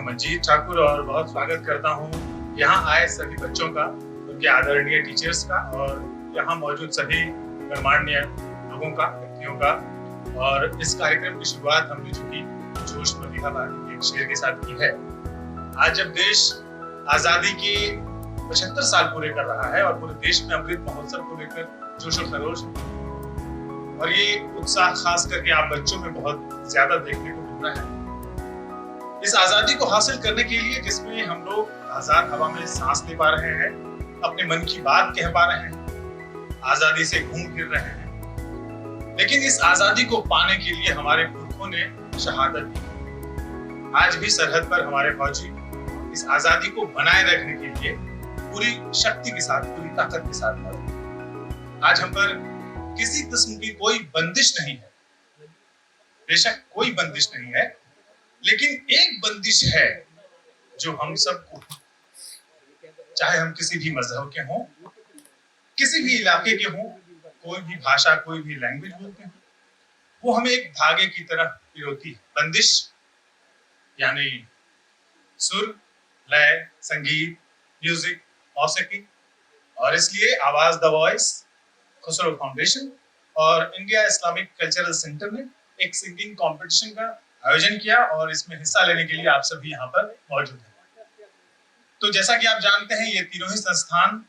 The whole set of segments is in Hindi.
मंजीत ठाकुर और बहुत स्वागत करता हूँ यहाँ आए सभी बच्चों का, उनके आदरणीय टीचर्स का और यहाँ मौजूद सभी गणमान्य लोगों का, व्यक्तियों का। और इस कार्यक्रम की शुरुआत हमने चूंकि जोश प्रतिभा भारती के शेर के साथ की है। आज जब देश आजादी के 75 साल पूरे कर रहा है और पूरे देश में अमृत महोत्सव को लेकर जोश और खरोश, और ये उत्साह खास करके आप बच्चों में बहुत ज्यादा देखने को मिल रहा है। इस आजादी को हासिल करने के लिए जिसमें हम लोग आजाद हवा में सांस ले पा रहे हैं, अपने मन की बात कह पा रहे हैं, आजादी से घूम फिर रहे हैं, लेकिन इस आजादी को पाने के लिए हमारे पुरखों ने शहादत दी। आज भी सरहद पर हमारे फौजी इस आजादी को बनाए रखने के लिए पूरी शक्ति के साथ, पूरी ताकत के साथ हैं। आज हम पर किसी किस्म की कोई बंदिश नहीं है, बेशक कोई बंदिश नहीं है, लेकिन एक बंदिश है जो हम सबको, चाहे हम किसी भी मजहब के हों, किसी भी इलाके के हों, कोई भी भाषा, कोई भी लैंग्वेज बोलते हैं, वो हमें एक धागे की तरह पिरोती है। बंदिश यानी सुर, लय, संगीत, म्यूजिक, मौसीकी। और इसलिए आवाज द वॉइस, खुसरो फाउंडेशन और इंडिया इस्लामिक कल्चरल सेंटर ने एक सिंगिंग कंपटीशन का आयोजन किया और इसमें हिस्सा लेने के लिए आप सभी यहाँ पर मौजूद हैं। तो जैसा कि आप जानते हैं, ये तीनों ही संस्थान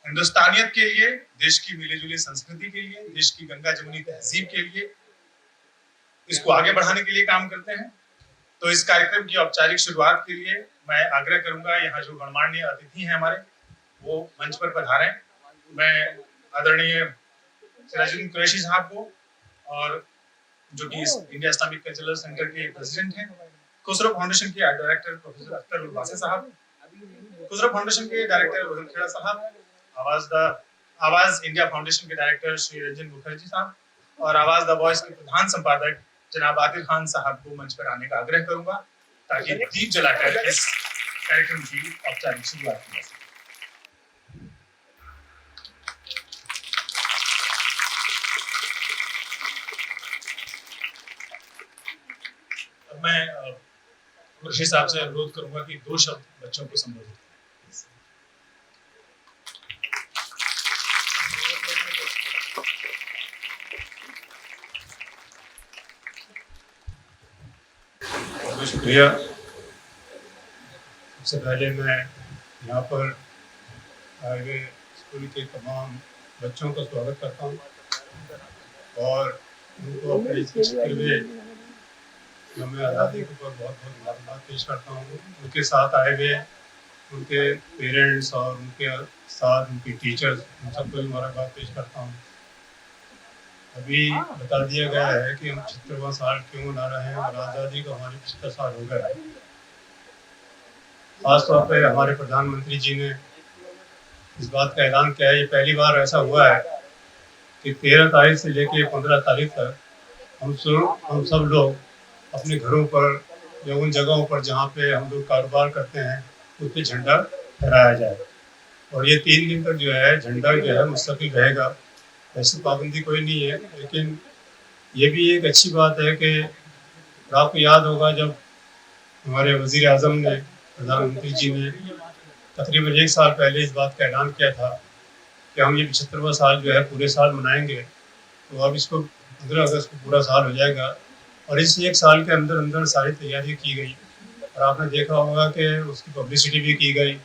हिंदुस्तानियत के लिए, देश की मिली-जुली संस्कृति के लिए, देश की गंगा जमुनी तहजीब के लिए, इसको आगे बढ़ाने के लिए काम करते हैं। तो इस कार्यक्रम की औपचारिक शुरुआत के लिए मैं आग्रह करूंगा, यहाँ जो गणमान्य अतिथि हैं हमारे, वो मंच पर पधारें। मैं आदरणीय सिराजुद्दीन कुरैशी साहब को, और जो कि इंडिया इस्लामिक कल्चरल सेंटर के प्रेसिडेंट हैं, खुसरो फाउंडेशन के डायरेक्टर प्रोफेसर अख्तर उल वासी साहब, खुसरो फाउंडेशन के डायरेक्टर रोहित खेड़ा साहब, आवाज इंडिया फाउंडेशन के डायरेक्टर श्री रंजन मुखर्जी साहब और आवाज द वॉइस के प्रधान संपादक जनाब आदिल खान साहब को मंच पर आने का आग्रह करूंगा ताकि दीप जलाकर इस कार्यक्रम की औपचारिक शुरुआत की जा सके। मैं कुरैशी साहब से अनुरोध करूंगा कि 2 शब्द बच्चों को संबोधित करें। बहुत शुक्रिया। सबसे पहले मैं यहाँ पर आए हुए स्कूल के तमाम बच्चों का स्वागत करता हूँ और उनको अपने इस हुए मैं आज़ादी के ऊपर बहुत बहुत मुबारकबाद पेश करता हूँ। उनके साथ आए हुए उनके पेरेंट्स और उनके साथ उनके टीचर्स, उन सबको मुबारकबाद पेश करता हूँ। अभी बता दिया गया है कि हम 75वां साल क्यों मना रहे हैं और आज़ादी को हमारे 75 साल हो गए। खासतौर पर हमारे प्रधानमंत्री जी ने इस बात का ऐलान किया है, ये पहली बार ऐसा हुआ है कि 13 तारीख से लेकर 15 तारीख तक हम सब लोग अपने घरों पर या उन जगहों पर जहाँ पे हम लोग कारोबार करते हैं उस पर झंडा फहराया जाए। और ये 3 दिन तक जो है झंडा जो है मुस्तकिल रहेगा। ऐसी पाबंदी कोई नहीं है, लेकिन ये भी एक अच्छी बात है कि आपको याद होगा जब हमारे वज़ीर आज़म ने, प्रधानमंत्री जी ने तकरीबन 1 साल पहले इस बात का ऐलान किया था कि हम ये 75वां साल जो है पूरे साल मनाएंगे। तो अब इसको 15 अगस्त को पूरा साल हो जाएगा और इस 1 साल के अंदर अंदर सारी तैयारी की गई और आपने देखा होगा कि उसकी पब्लिसिटी भी की गई,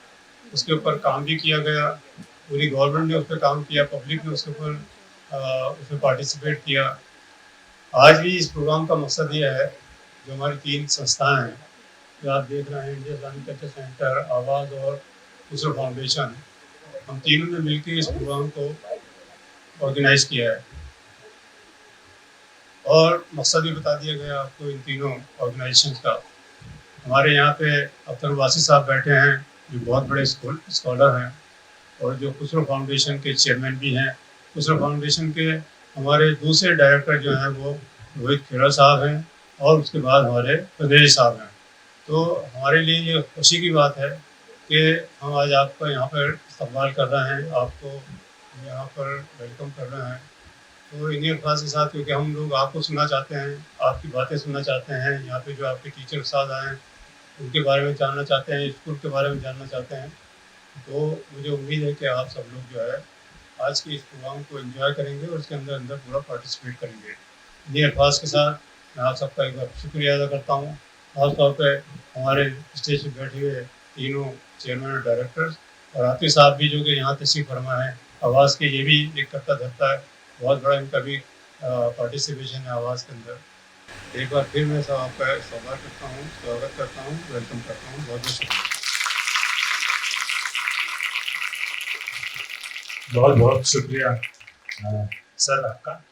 उसके ऊपर काम भी किया गया, पूरी गवर्नमेंट ने उस पर काम किया, पब्लिक ने उसके ऊपर उसमें पार्टिसिपेट किया। आज भी इस प्रोग्राम का मकसद ये है, जो हमारी 3 संस्थाएं हैं जो आप देख रहे हैं, इंडिया इस्लामिक कल्चरल सेंटर, आवाज़ और खुसरो फाउंडेशन, हम तीनों ने मिलकर इस प्रोग्राम को ऑर्गेनाइज किया है। और मकसद भी बता दिया गया आपको इन तीनों ऑर्गेनाइजेशन का। हमारे यहाँ पे अख्तर वासी साहब बैठे हैं जो बहुत बड़े स्कॉलर हैं और जो खुसरो फाउंडेशन के चेयरमैन भी हैं। खुसरो फाउंडेशन के हमारे दूसरे डायरेक्टर जो हैं वो रोहित खेड़ा साहब हैं और उसके बाद हमारे प्रदेश साहब हैं। तो हमारे लिए ये खुशी की बात है कि हम आज आपका यहाँ पर इस्तकबाल कर रहे हैं, आपको यहाँ पर वेलकम कर रहे हैं। तो इन्हीं अल्फाज के साथ, क्योंकि हम लोग आपको सुनना चाहते हैं, आपकी बातें सुनना चाहते हैं, यहाँ पे जो आपके टीचर साथ आए हैं उनके बारे में जानना चाहते हैं, स्कूल के बारे में जानना चाहते हैं, तो मुझे उम्मीद है कि आप सब लोग जो है आज के इस प्रोग्राम को एंजॉय करेंगे और इसके अंदर अंदर पूरा पार्टिसिपेट करेंगे। इन्हीं अल्फाज के साथ मैं आप सबका एक बार शुक्रिया अदा करता हूँ। खासतौर पे हमारे स्टेज पे बैठे हुए तीनों चेयरमैन और डायरेक्टर्स और आतिफ साहब भी जो कि यहाँ तशरीफ फरमा है। आवाज़ के ये भी एक करता धरता है, बहुत बड़ा इनका भी पार्टिसिपेशन है आवाज़ के अंदर। एक बार फिर मैं सब आपका स्वागत करता हूँ, वेलकम करता हूँ। बहुत बहुत शुक्रिया। बहुत बहुत शुक्रिया सर आपका।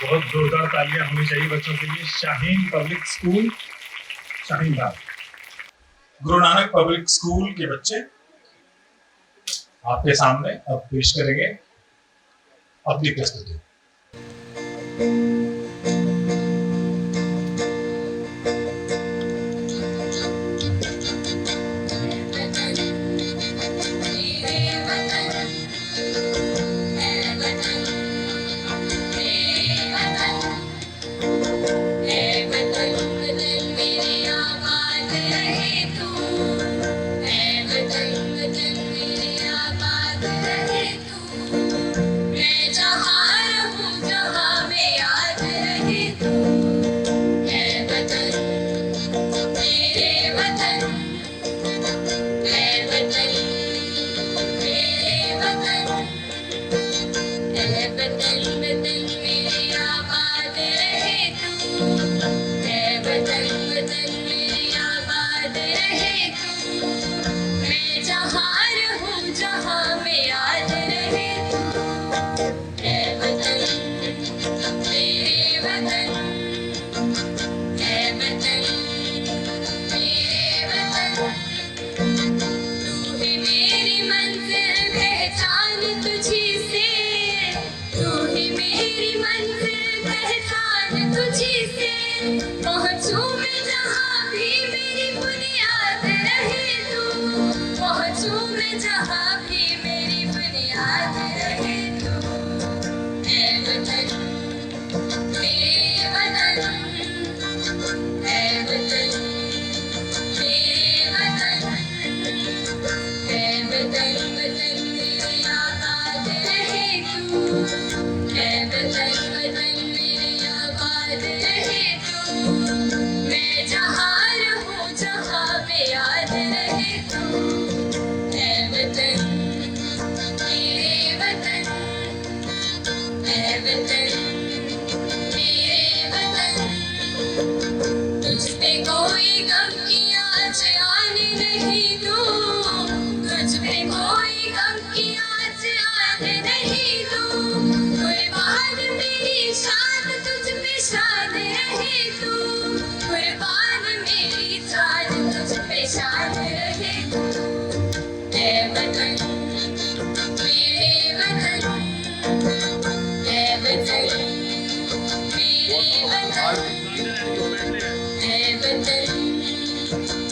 बहुत जोरदार तालियां होनी चाहिए बच्चों के लिए। Shaheen public school, Shaheen Bagh, Guru Nanak public school के बच्चे आपके सामने अब पेश करेंगे अपनी प्रस्तुति। मैं जहाँ रहूं जहाँ में याद में जहाँ भी मेरी बुनियाद रहे तू। ऐ वतन मेरे वतन, ऐ वतन मेरे वतन, ऐ वतन वतन मेरे आबाद रहे तू। ऐ वतन वतन मेरे आबाद रहे तू। मैं जहाँ रहूँ जहाँ पे याद रहे तू। ऐ वतन मेरे वतन, ऐ वतन मेरे वतन। तुझ पे कोई गम की आँच आने नहीं दूँ, तुझ पे कोई गम की आँच आने नहीं दूँ। कुर्बान मेरी शान तुझ पे शान रहे तू। कुर्बान मेरी जान तुझ पे शान रहे तू। ऐ वतन मेरे वतन, ऐ वतन मेरे वतन, ऐ वतन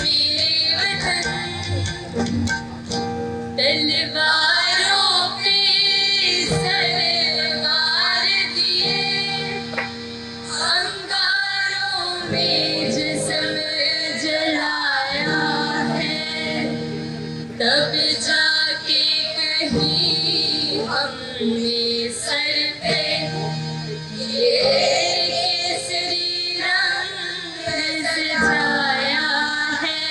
मेरे वतन। तलवारों पे सरवार दिए, अंगारों में जिस्म जलाया है। तब जाके कहीं हमने सर पे ये केसरी रंग सजाया है।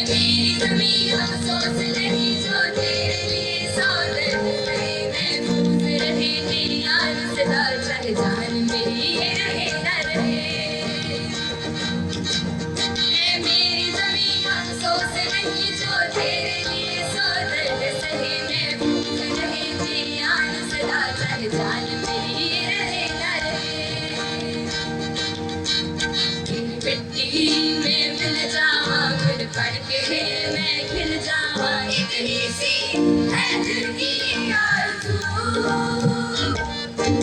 मेरी ज़मीं अफ़सोस नहीं जो तेरे लिए सौ दर्द सहे। महफूज़ रहे तेरी याद सदा, चाहे जान मेरी ये रहे न रहे। मेरी ज़मीं अफ़सोस नहीं जो तेरे लिए सौ दर्द सहे। महफूज़ रहे तेरी याद सदा, चाहे जान मेरी ये रहे न रहे। मिट्टी में मिल जावा खुद पड़ के मैं खिल जावा, इतनी सी है दिल की आरज़ू।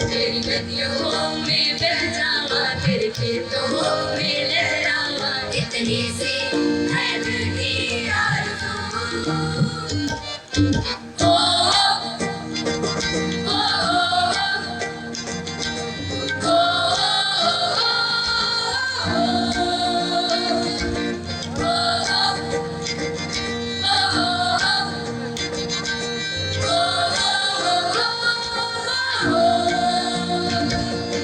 तेरी नदियों में बह जावा, तेरे खेतों में लहरावा, इतनी सी है दिल की आरज़ू। ओ ओ ओ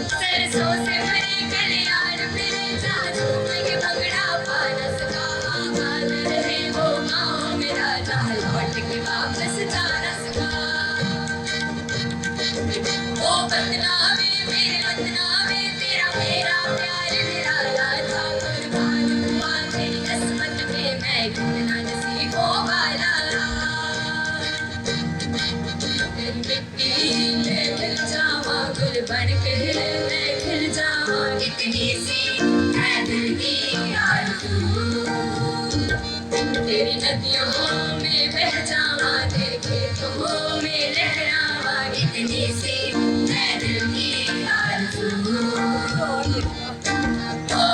सरसों से भरे कलियार मेरे जहाँ झूम के भंगड़ा पा न सका। आबाद रहे वो गाँव मेरा जहाँ लौट के वापस जा न सका। ओ बदनामे मेरे बदनामे, तेरा मेरा प्यार निराला था। कुर्बान हुआ तेरी किस्मत में मैं कितना नसीबों वाला। तेरी मिट्टी में मिल जावा गुल बन के मैं खिल जावा, इतनी सी है दिल की आरज़ू। तेरी नदियों में बह जावा, तेरे खेतों में लहरावा, इतनी सी है दिल की आरज़ू। ओ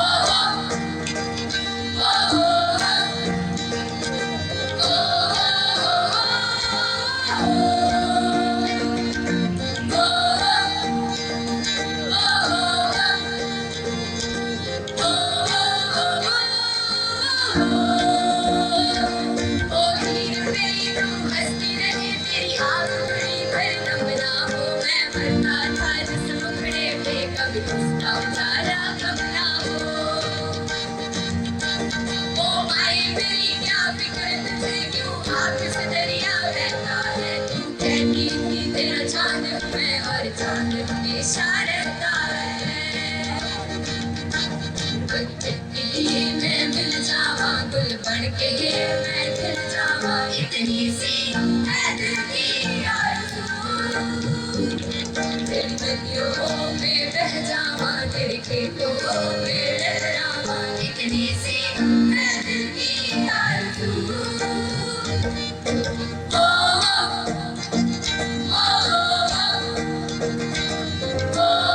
बन के मैं खिल जावा, इतनी सी है दिल की आरज़ू। तेरी नदियों में बह जावा, तेरे खेतों में लहरावा, इतनी सी है दिल की आरज़ू। ओ ओ ओ ओ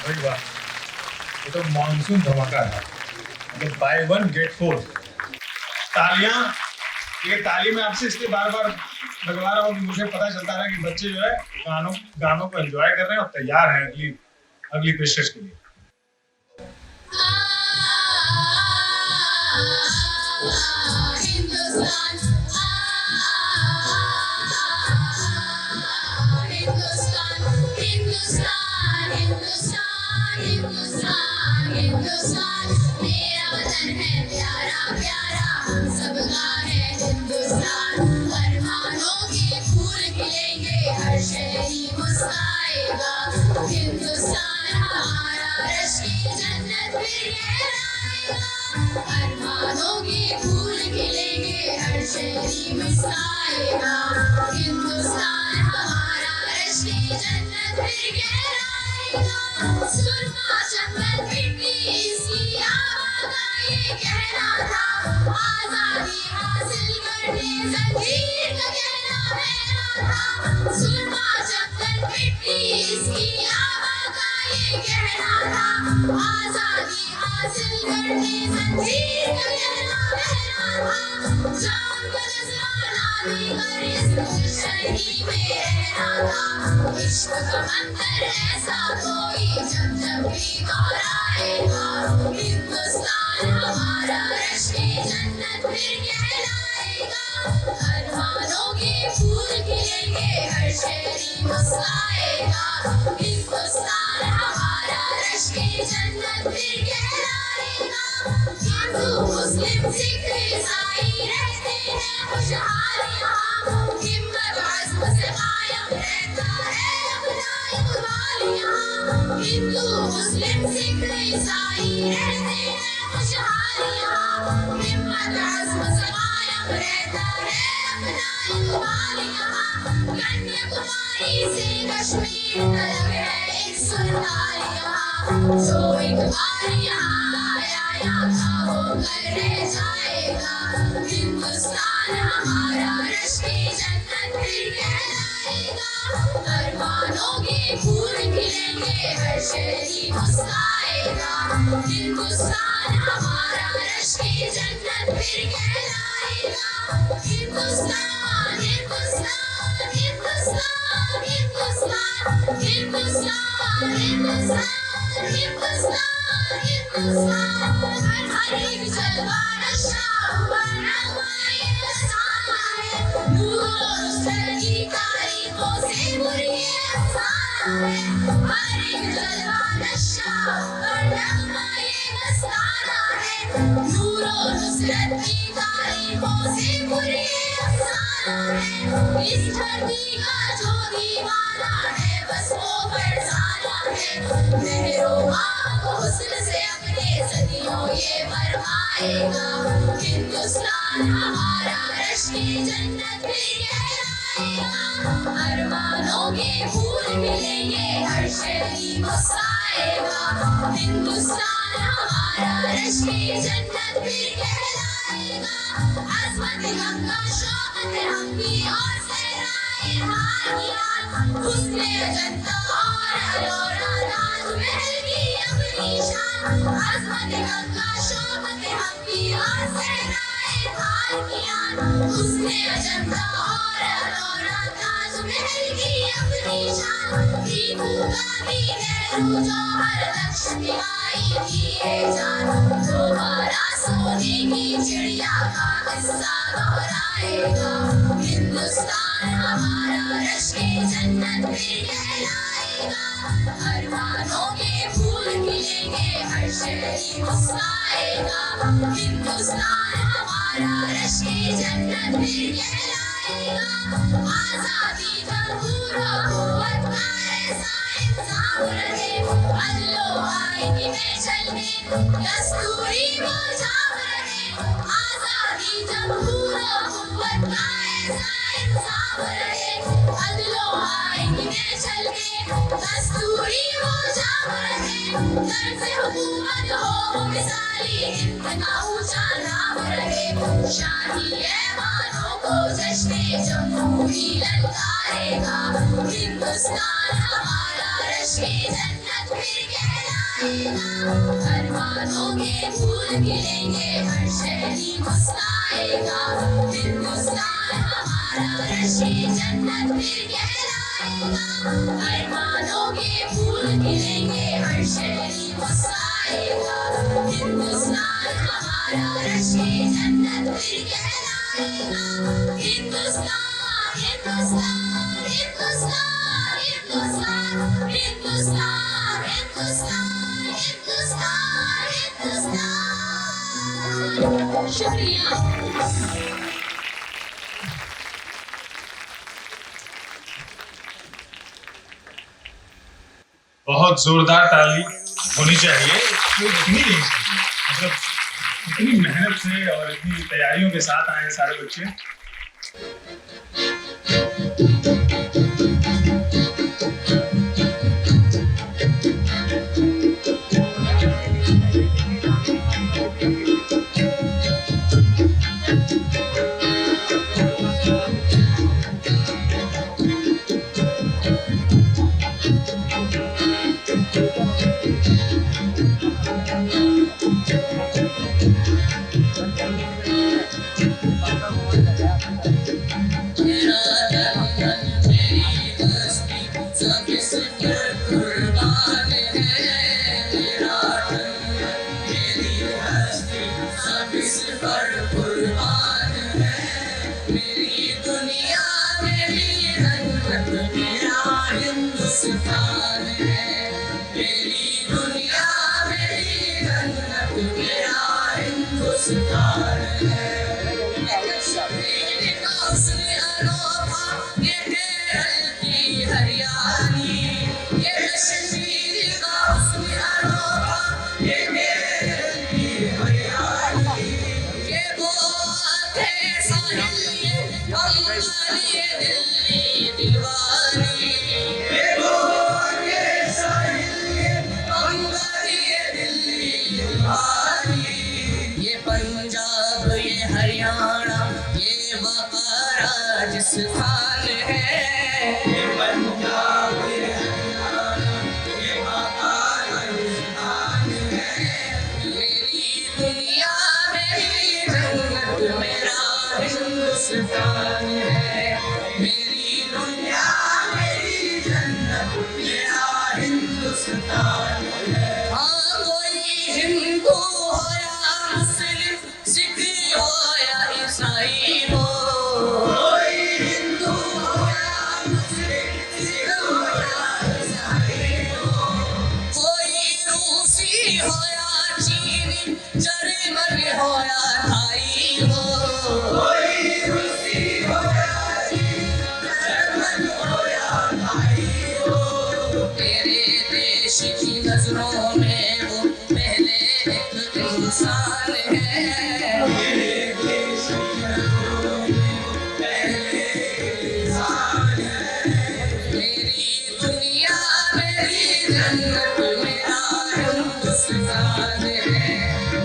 वही बात, ये तो मानसून धमाका है, मतलब बाय 1 गेट 4। तालियां, ये ताली मैं आपसे इसलिए बार बार लगवा रहा हूँ कि मुझे पता चलता रहा कि बच्चे जो है गानों को एंजॉय कर रहे हैं और तैयार हैं अगली पेशकश के लिए। हिंदुस्तान मेरा वतन है प्यारा प्यारा, हम सबका है हिंदुस्तान। अरमानों के फूल खिलेंगे, हर शहरी मुस्कुराएगा। हिंदुस्तान हमारा, रश की जन्नत फिर कहलाएगा। अरमानों के फूल खिलेंगे, हर शहरी मुस्कुराएगा। हिंदुस्तान हमारा, रश की जन्नत फिर कहलाएगा। सुरमा चंदन मिट्टी इसकी आबा का ये कहना था, आजादी हासिल करने जंजीर का कहना मेरा था। सुरमा चंदन मिट्टी इसकी आबा का ये कहना था, आजादी हासिल करने जंजीर का कहना मेरा था। जान का नजराना देकर इस शहरी में रहना था। इश्क का मंदिर ऐसा कोई जब जब भी दोहराएगा। हिंदुस्तान हमारा, रश की जन्नत फिर कहलाएगा। अरमानों के फूल खिलेंगे, हर शहरी मुस्कुराएगा। हिंदुस्तान हमारा, रश की जन्नत फिर कहलाएगा। हिंदू मुस्लिम सिख ईसाई रहते हैं खुशहाल यहाँ, हिम्मत अज़्म से कायम रहता है अपना इक़बाल यहाँ। हिंदू मुस्लिम सिख ईसाई रहते हैं खुशहाल यहाँ, हिम्मत अज़्म से कायम रहता है अपना इक़बाल यहाँ। कन्याकुमारी से कश्मीर तक है एक सुरताल यहाँ, जो इक़बाल यहाँ आया यहाँ होकर रह जाएगा। हिंदुस्तान हमारा, रश की जन्नत फिर कहलाएगा। अरमानों के फूल खिलेंगे, हर शहरी मुस्कुराएगा। हिंदुस्तान हमारा, रश की जन्नत फिर कहलाएगा। हिंदुस्तान हिंदुस्तान हिंदुस्तान हिंदुस्तान हिंदुस्तान हिंदुस्तान हिंदुस्तान हिंदुस्तान। हर एक जलवा नशा हुआ नगमाए अफसाना है, नूर और नुसरत की तारीखों से बुरी अफसाना है। हर एक जलवा नशा हुआ नगमाए अफसाना है, नूर और नुसरत की तारीखों से बुरी अफसाना है। इस धरती का जो दीवाना है, बस वो फरसाना है। मेहरोबा को हुस्न से अपने सदियों ये फरमाएगा। हिंदुस्तान हमारा, रश की जन्नत फिर कहलाएगा। अरमानों के फूल खिलेंगे, हर शहरी मुस्कुराएगा। हिंदुस्तान हमारा, रश की जन्नत फिर कहलाएगा। अज़मत गंगा शौकत हम्मी और सहराए हानियात, हुस्न अजंता और अलोरा ताजमहल की अपनी शान। अज़मत गंगा शौकत हम्मी और सहराए हानियात, हुस्न अजंता और अलोरा ताजमहल की अपनी शान। टीपू गांधी नेहरू जवाहर लक्ष्मीबाई की ये जान, दोबारा सोने की चिड़िया का किस्सा दोहराएगा। हिंदुस्तान हमारा, रश की जन्नत फिर कहलाएगा। अरमानों के फूल खिलेंगे, हर शहरी मुस्कुराएगा। हिंदुस्तान हमारा, रश की जन्नत फिर कहलाएगा। आजादी जब पूरा हुआ था ऐसा इंसाफ रहे, अदलो आईनी में चलने दस्तूरी वो जाम रहे। आजादी जब पूरा हुआ था ऐसा इंसाफ रहे, अदलो आईनी में चलने दस्तूरी वो जाम रहे। तर्ज़ हुकूमत हो मिसाली, इनका ऊंचा नाम रहे। शाही ऐवानों को जश्न जमहूरी ललकारेगा। हिंदुस्तान हमारा, रश की जन्नत जन्नत फिर कहलाएगा। अरमानों के फूल खिलेंगे, हर शहरी मुस्कुराएगा। हिंदुस्तान हमारा रश्मि जन्नत फिर कहलाएगा। अरमानों के फूल खिलेंगे, हर शहरी मुस्कुराएगा। हिंदुस्तान हमारा रश्मि जन्नत फिर कहलाएगा। हिंदुस्तान हिंदुस्तान हिंदुस्तान हिंदुस्तान हिंदुस्तान हिंदुस्तान हिंदुस्तान हिंदुस्तान। शुक्रिया। बहुत जोरदार ताली होनी चाहिए। इतनी नहीं चाहिए, मतलब इतनी मेहनत से और इतनी तैयारियों के साथ आए हैं सारे बच्चे। ये पंजाब ये हरियाणा ये वहाँ राजस्थान है। ये पंजाब ये हरियाणा ये वहाँ राजस्थान है। मेरी दुनिया मेरी जन्नत मेरा हिंदुस्तान है। मेरी दुनिया मेरी जन्नत मेरा हिंदुस्तान है। हाँ कोई हिंदू हो या मुस्लिम सिख हो या ईसाई हो, कोई हिंदू हो या मुस्लिम सिख हो या ईसाई हो, कोई रूसी हो या चीनी जर्मन हो या थाई हो, कोई रूसी हो या चीनी जर्मन हो या थाई हो। तेरे देश की नजरों में वो पहले एक इंसान है। मेरे देश की नजरों में वो पहले एक इंसान है। मेरी दुनिया मेरी जन्नत मेरा हिंदुस्तान है।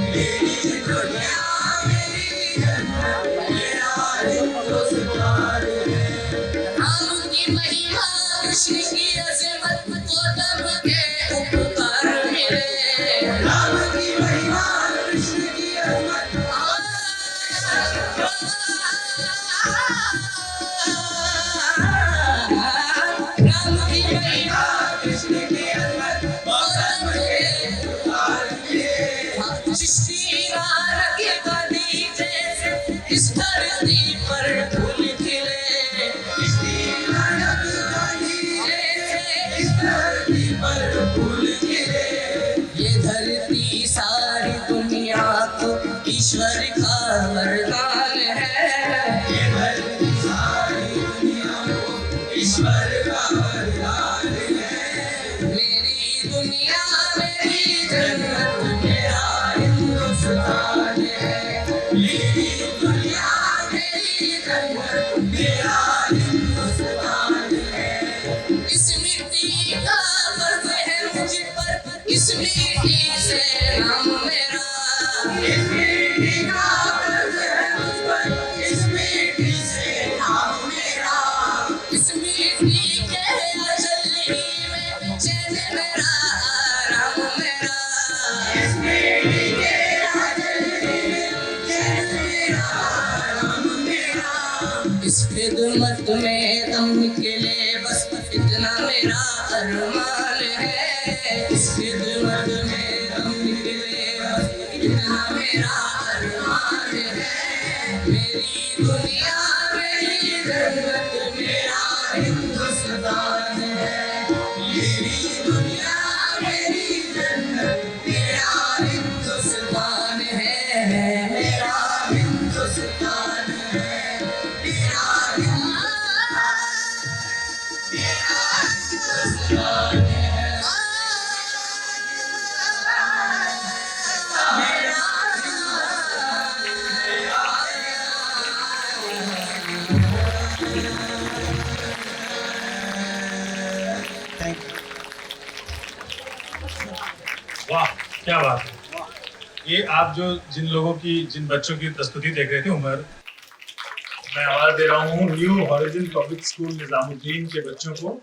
मेरी दुनिया मेरी जन्नत मेरा हिंदुस्तान है। राम की महिमा कृष्ण की अजमत गौतम के उपकार मिले। राम की महिमा कृष्ण की अजमत राम की महिमा कृष्ण की अजमत गौतम के उपकार मिले। सृष्टि नानक गदी जैसे इस धरती पर फूल खिले। सृष्टि नानक गदी जैसे इस धरती पर फूल खिले। ये धरती सारी दुनिया को ईश्वर का वरदान है। ये धरती सारी दुनिया को ईश्वर का वरदान है। मेरी दुनिया मेरी जन्नत मेरा हिंदुस्तान है। मेरी दुनिया मेरी जन्नत मेरा हिंदुस्तान है। इस मिट्टी का गर्व है मुझ पर, इस मिट्टी से नाम मेरा। इस मिट्टी का गर्व है मुझ पर, इस मिट्टी से नाम मेरा। इस मिट्टी के अजल ही में चैन मेरा इस खिदमत में हम निकले, इतना मेरा अरमान है। मेरी दुनिया मेरी जन्नत मेरा हिंदुस्तान है। मेरी दुनिया मेरी जन्नत मेरा हिंदुस्तान है। मेरा हिंदुस्तान है। मेरा हिंदुस्तान है। वाह क्या बात है। ये आप जिन बच्चों की प्रस्तुति देख रहे थे उमर, मैं आवाज दे रहा हूँ new horizon public school Nizamuddin के बच्चों को।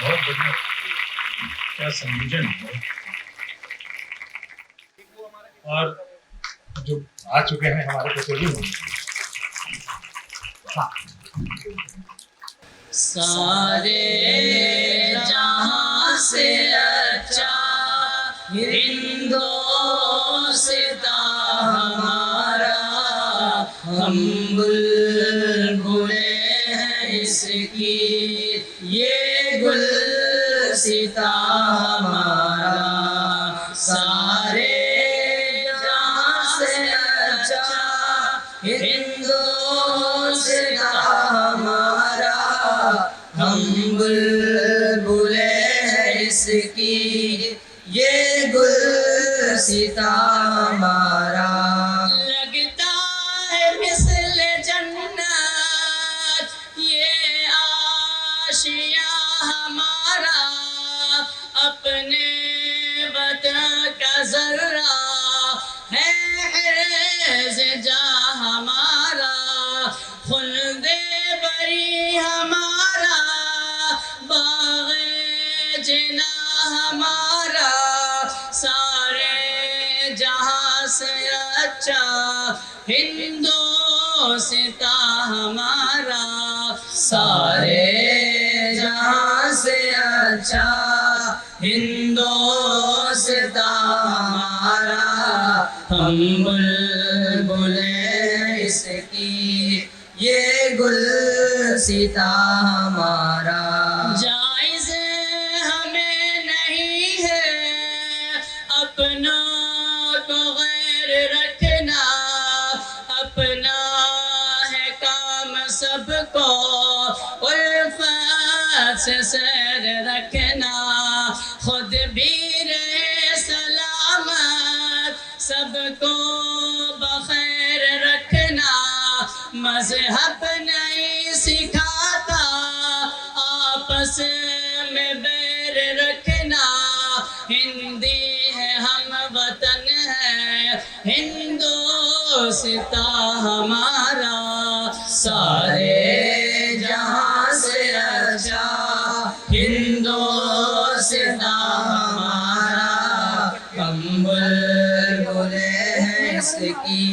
बहुत बढ़िया, क्या संयोजन है। और जो आ चुके हैं हमारे प्रतियोगी, हाँ। सारे जहां से अच्छा हिंदोस्तां हमारा, हम बुलबुलें हैं इसकी ये गुलसिता हमारा। सारे जहां से अच्छा हिंदोस्तां हमारा, हम सिता हमारा। लगता है मिसल जन्नत ये आशिया हमारा, अपने वतन का जर्रा है जा हमारा, खुल्दे बरी हमारा, बाग़े जिना हमारा, सारे जहां से अच्छा हिंदोस्ता हमारा, सारे जहां से अच्छा हिंदोस्ता हमारा। हम बुलबुलें इसकी ये गुलसिता हमारा। जायज़ हमें नहीं है अपनों को गैर रखना, अपना है काम सबको उल्फत से सैर रखना, खुद भी रहे सलामत सबको बखैर रखना, मज़हब नहीं सिखाता आपस में बैर रखना, हिंदी है हम वतन है हिंदोस्ता हमारा, सारे जहां से अच्छा हिंदोस्ता हमारा। हम बुलबुलें हैं इसकी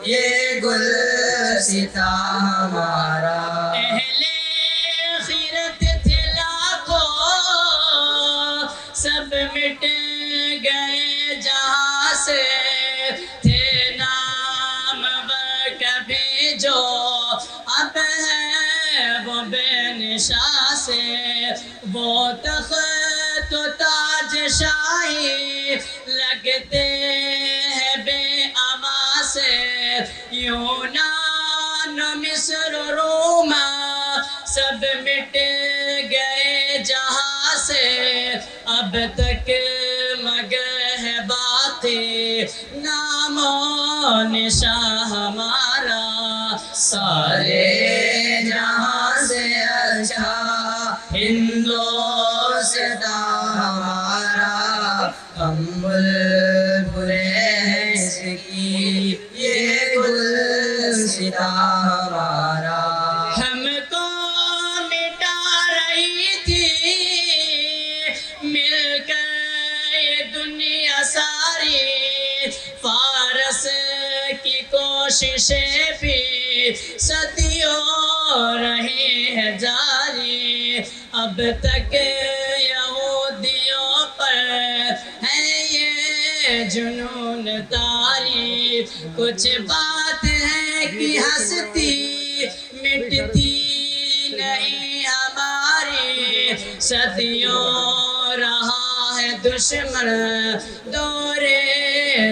ये गुलसिता हमारा। अहले खिरत थे लाखों सब मिट गए जहां से, थे नाम कभी जो अब है वो बेनिशा से, वो तख्त ताज शाही लगते हैं बेअमा से, यूनान मिस्र रोमा सब मिट गए जहां से, अब तक मगर है बाकी नामो निशा हमारा, सारे जहां से अच्छा हिंदोस्ता हमारा। हम बुलबुलें हैं इसकी ये गुलसिता हमारा। हमको मिटा रही थी मिलकर ये दुनिया सारी, फारस की कोशिशें भी सदियों रही है जारी, अब तक यहूदियों पर है ये जुनून तारी, कुछ बात है कि हंसती मिटती नहीं हमारी, सदियों रहा है दुश्मन दौरे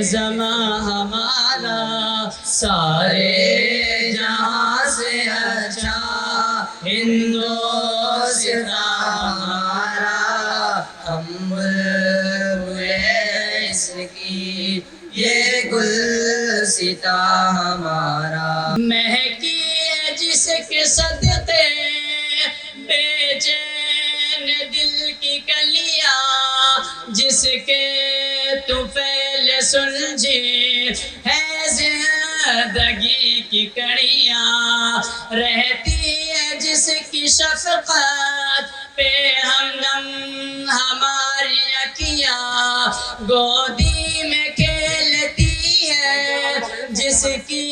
ज़मा हमारा, सारे जहां से अच्छा हिंदोस्ता हमारा। हम बुलबुलें हैं इसकी ये गुलसिता हमारा। महकी है जिसके सदके बेचैन दिल की कलियां, जिसके तुफैल सुलझी है जिंदगी की कड़ियां, रहती है जिसकी शफ़क़त पे हमदम हमारी अखियां, गोदी में खेलती है जिसकी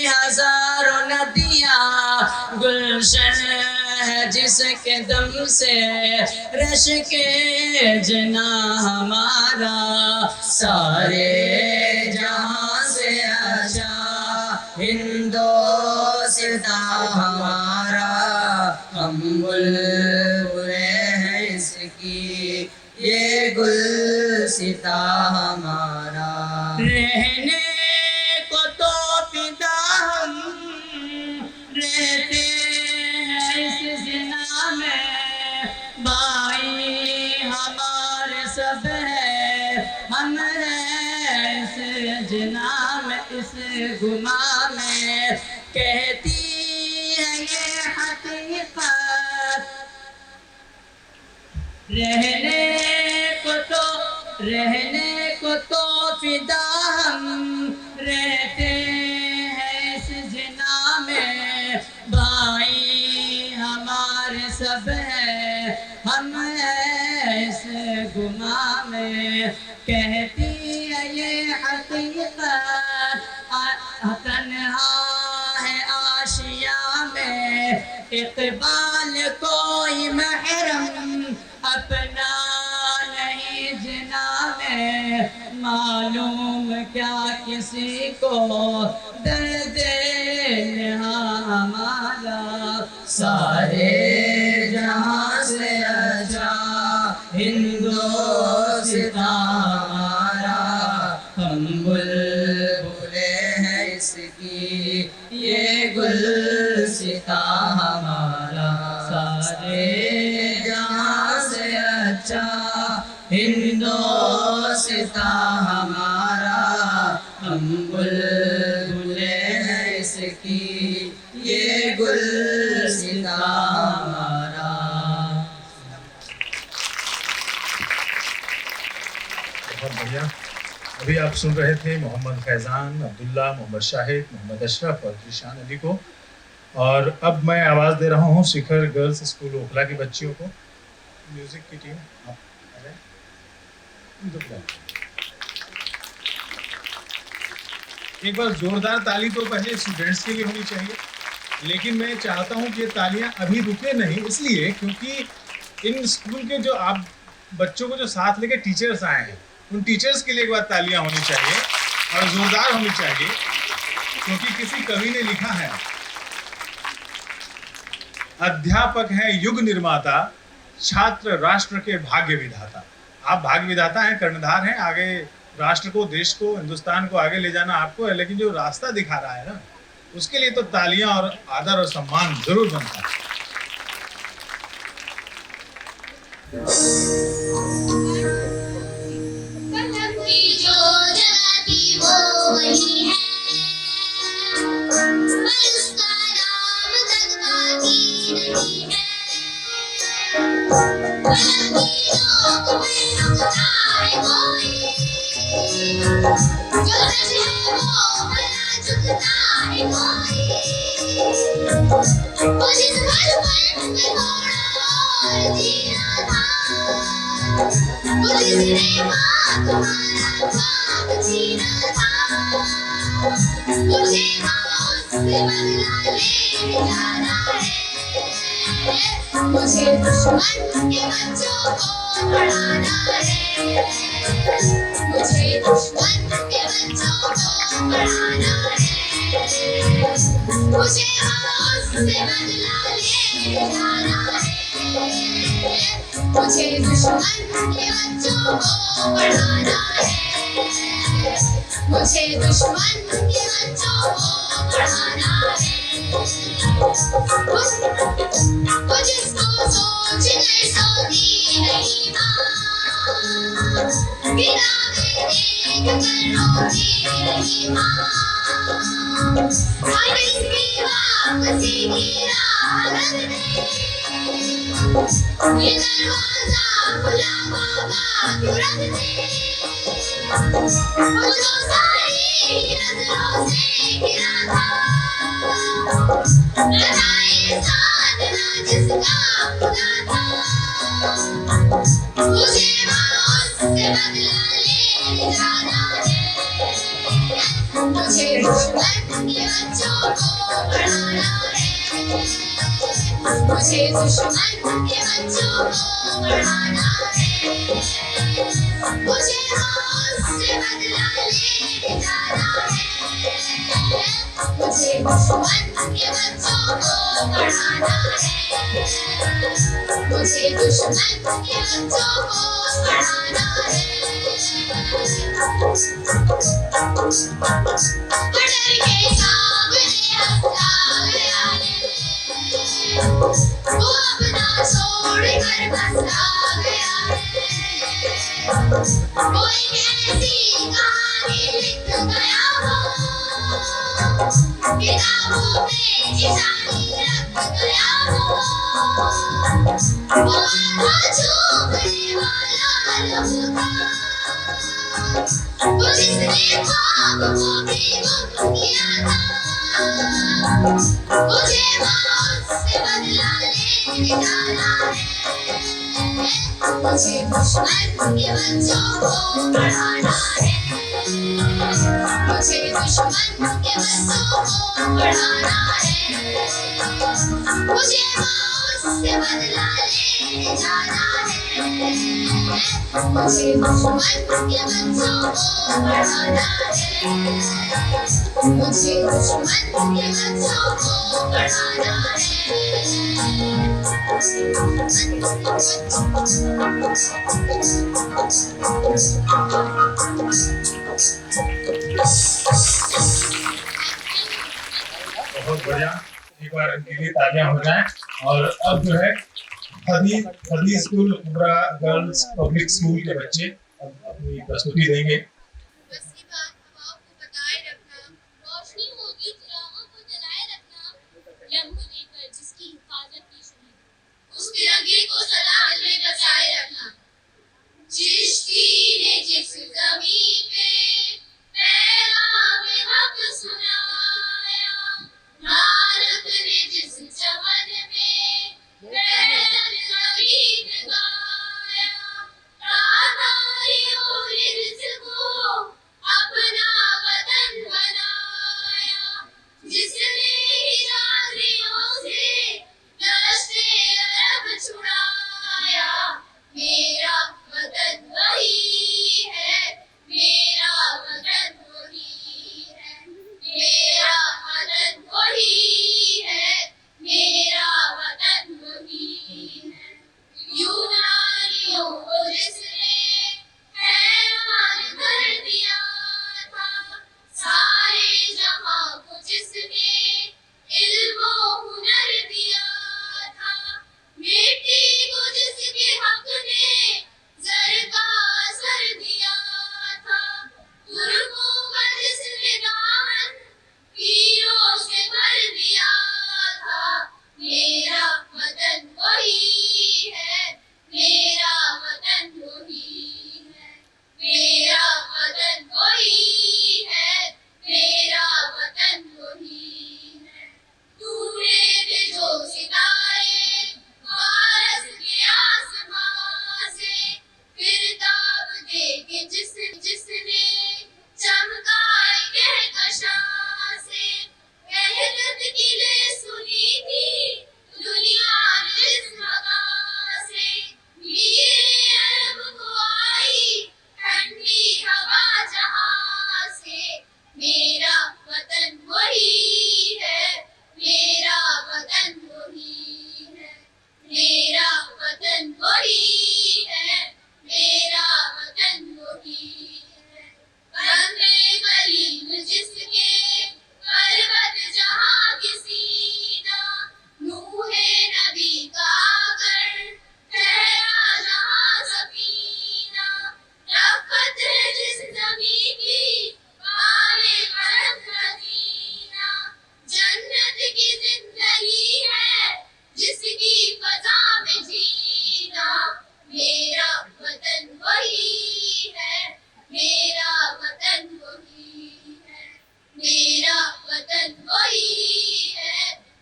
हजारों नदियां, गुलशन है जिसके दम से रश के जना हमारा, सारे जहां से अच्छा हिंदोस्ता हमारा। हम बुलबुलें हैं इसकी ये गुलसिता हमारा। रहने को तो फिदा हम रहते हैं इस जिना में, भाई हमारे सब है हम हैं सजना में इस गुमा में, कहती है ये हकीकत, रहने को तो फिदा हम रहते हैं इस जना में, भाई हमारे सब है हम हैं इस गुमा में, कहती है ये हकीकत, तन्हा है आशिया में, इकबाल कोई महरम अपना नहीं जना में, मालूम क्या किसी को दर्द हमारा, सारे जहां से अच्छा हिंदोस्तां हमारा, हम बुलबुले हैं इसकी ये गुलसिता हमारा, सारे जहां से अच्छा हिंदोस्तां हमारा, हम बुलबुले हैं इसकी ये गुलसिता हमारा। बहुत बढ़िया। अभी आप सुन रहे थे मोहम्मद फैज़ान, अब्दुल्ला, मोहम्मद शाहिद, मोहम्मद अशरफ और ज़ीशान अली को। और अब मैं आवाज़ दे रहा हूँ शिखर गर्ल्स स्कूल ओखला की बच्चियों को। म्यूज़िक की टीम आप आ जाएं। एक बार जोरदार ताली तो पहले स्टूडेंट्स के लिए होनी चाहिए, लेकिन मैं चाहता हूँ कि ये तालियां अभी रुके नहीं, इसलिए क्योंकि इन स्कूल के जो आप बच्चों को जो साथ लेके टीचर्स आए हैं, उन टीचर्स के लिए एक बार तालियां होनी चाहिए और जोरदार होनी चाहिए, क्योंकि किसी कवि ने लिखा है, अध्यापक है युग निर्माता, छात्र राष्ट्र के भाग्य विधाता। आप भाग्य विधाता हैं, कर्णधार हैं, आगे राष्ट्र को, देश को, हिंदुस्तान को आगे ले जाना आपको है, लेकिन जो रास्ता दिखा रहा है ना, उसके लिए तो तालियां और आदर और सम्मान जरूर बनता है। जो जगाती वो वही है, पर उसका नाम तक बाकी नहीं है। कलम की नोक पे रुकता है कोई, जो सच है वो भला झुकता है कोई। वो जिस बचपन में थोड़ा और जीना था, वो जिसने माँ तुम्हारा ख्वाब छीना था, मुझे उससे बदला लेने जाना है। मुझे दुश्मन के बच्चों को पढ़ाना है, मुझे दुश्मन के बच्चों को पढ़ाना है। मुझे उससे बदला लेने जाना है, मुझे दुश्मन के बच्चों को पढ़ाना है, मुझे दुश्मन के बच्चों को पढ़ाना है। वो जिसको सोच गए सोती नहीं माँ, किताबें देख कर रोती नहीं माँ, हर इसकी वापसी की राह रख दे, ये दरवाजा खुला बाबा क्यों रख दे। वो जो सारी नजरों से गिरा था, लड़ाई साथ ना जिसका खुदा था, मुझे उससे बदला लेने जाना है। मुझे दुश्मन के बच्चों को पढ़ाना है, मुझे दुश्मन के बच्चों को पढ़ाना है। मुझे उससे बदला लेने जाना है, मुझे दुश्मन के बच्चों को पढ़ाना है, मुझे दुश्मन के बच्चों को पढ़ाना है। डर के सामने हंसता गया है, वो अपना छोड़ कर बसता गया है। वो एक ऐसी कहानी ही लिख गया हो, किताबों में निशानी रख गया हो। वो आधा झूमने वाला लम्हा, वो जिसने ख्वाब को भी गुम किया था, मुझे मौत से बदला लेने जाना है। मुझे दुश्मन के बच्चों को पढ़ाना है, मुझे दुश्मन के बच्चों को पढ़ाना है। मुझे मौत से बदला लेने जाना है, मुझे दुश्मन के बच्चों को पढ़ाना है, मुझे दुश्मन के बच्चों को पढ़ाना है। बहुत बढ़िया, एक बार इनके लिए तालियां हो जाएं। और अब जो है हदी स्कूल कुबरा गर्ल्स पब्लिक स्कूल के बच्चे अपनी प्रस्तुति देंगे। बस की बात हवाओं को बताए रखना, रोशनी होगी चिरागों को जलाए रखना, लम्हों देकर जिसकी हिफाजत की शहीद, उस तिरंगे को सलाम में बचाए रखना। चिश्ती ने जिस ज़मीं पे पैगाम हक सुनाया, नानक ने जिस चमन में रहमत नबीद गाया, राहदारियों ने जिसको अपना वतन बनाया, जिसने हिजाजियों से दश्ते अरब छुड़ाया। मेरा वतन वही है, मेरा वतन वही है, मेरा वतन वही है, मेरा वतन वही है। यूनानियों को जिसने हैरान कर दिया था, सारे जहां को जिसने इल्म व हुनर दिया था, मिट्टी को जिसके हक ने ज़र का असर दिया था, तुर्कों का जिसने दामन वीरों से भर दिया था। मेरा वतन वही है, मेरा वतन वही है, मेरा वतन वही है, मेरा वतन वही है। टूटे थे जो सितारे फारस के आसमां से, फिर ताब दे के जिसने चमकाए कहकशां से। वहदत की ले सुनी थी दुनिया ने जिस मकां से, मीरे अरब को आई ठंडी हवा जहां से। मेरा वतन वही है, मेरा वतन वही है, मेरा वतन वही है, मेरा वतन वही है। बंदे करीम जिसके पर्वत जहां की सीना, नूहे नबी का आकर ठहरा जहां सफीना। रफ़्क़त है जिस ज़मीं की पावे परत रज़ीना, जन्नत की ज़िंदगी है जिसकी फ़ज़ा में जीना। मेरा वतन वही है, मेरा वतन वही है, मेरा वतन वही है,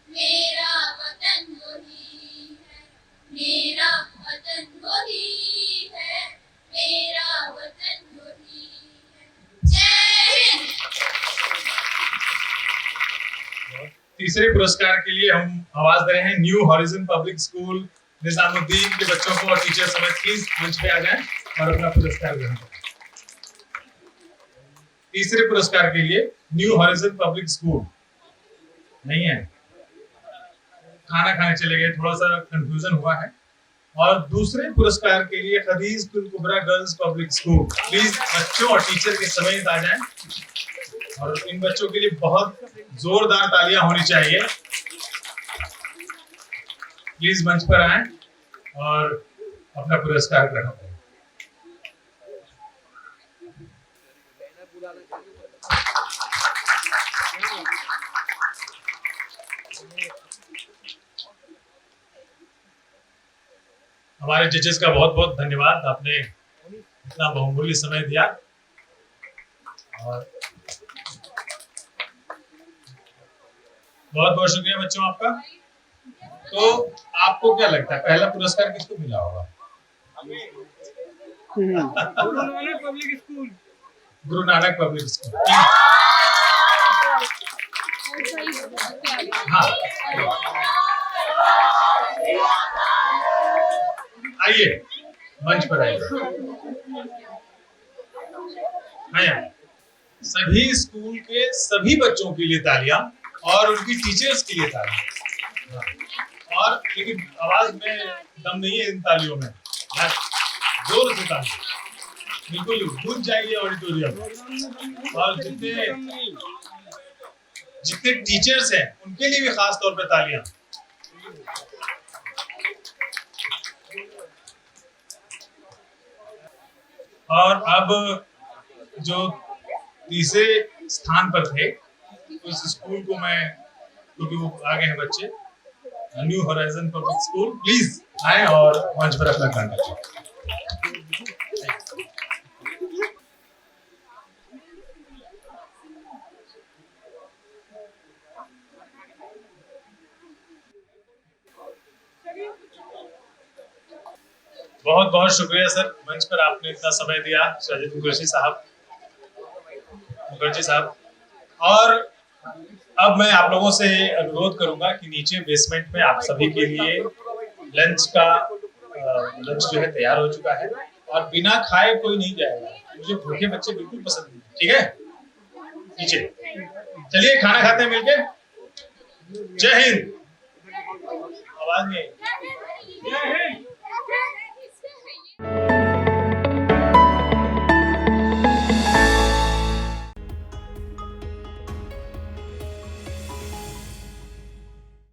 मेरा वतन वही है, मेरा वतन वही है, मेरा वतन वही है। जय हिंद। तीसरे पुरस्कार के लिए हम आवाज दे रहे हैं new horizon public school Nizamuddin के बच्चों को और टीचर समेत प्लीज मंच पे आ जाएं और अपना पुरस्कार ग्रहण करें। तीसरे पुरस्कार के लिए न्यू हॉरिजन पब्लिक स्कूल नहीं है, खाना खाने चले गए, थोड़ा सा कंफ्यूजन हुआ है। और दूसरे पुरस्कार के लिए हदीस कुबरा गर्ल्स पब्लिक स्कूल, प्लीज बच्चों और टीचर के समेत आ जाएं और इन बच्चों के लिए बहुत जोरदार तालियां होनी चाहिए। प्लीज मंच पर आएं और अपना पुरस्कार ग्रहण करें। हमारे जजेस का बहुत बहुत धन्यवाद, आपने इतना बहुमूल्य समय दिया। और बहुत बहुत शुक्रिया बच्चों आपका। तो आपको क्या लगता है पहला पुरस्कार किसको मिला होगा? Guru Nanak public school. Guru Nanak public school. हाँ, आइए मंच पर आइए। सभी स्कूल के सभी बच्चों के लिए तालियां और उनकी टीचर्स के लिए तालियां। और लेकिन आवाज में दम नहीं है इन तालियों में, जोर से तालियां बिल्कुल गूंज जाएगी ऑडिटोरियम। और जितने टीचर्स हैं उनके लिए भी खास तौर पे तालियां। और अब जो तीसरे स्थान पर थे उस स्कूल को मैं, क्योंकि वो आगे हैं बच्चे, new horizon public school, please आए और मंच पर अपना काम करें। बहुत बहुत शुक्रिया सर, मंच पर आपने इतना समय दिया, शाजिद मुखर्जी साहब। और अब मैं आप लोगों से अनुरोध करूंगा कि नीचे बेसमेंट में आप सभी के लिए लंच जो है तैयार हो चुका है और बिना खाए कोई नहीं जाएगा। मुझे भूखे बच्चे बिल्कुल पसंद नहीं, ठीक है? नीचे चलिए खाना खाते हैं मिलके। जय हिंद। आवाज नहीं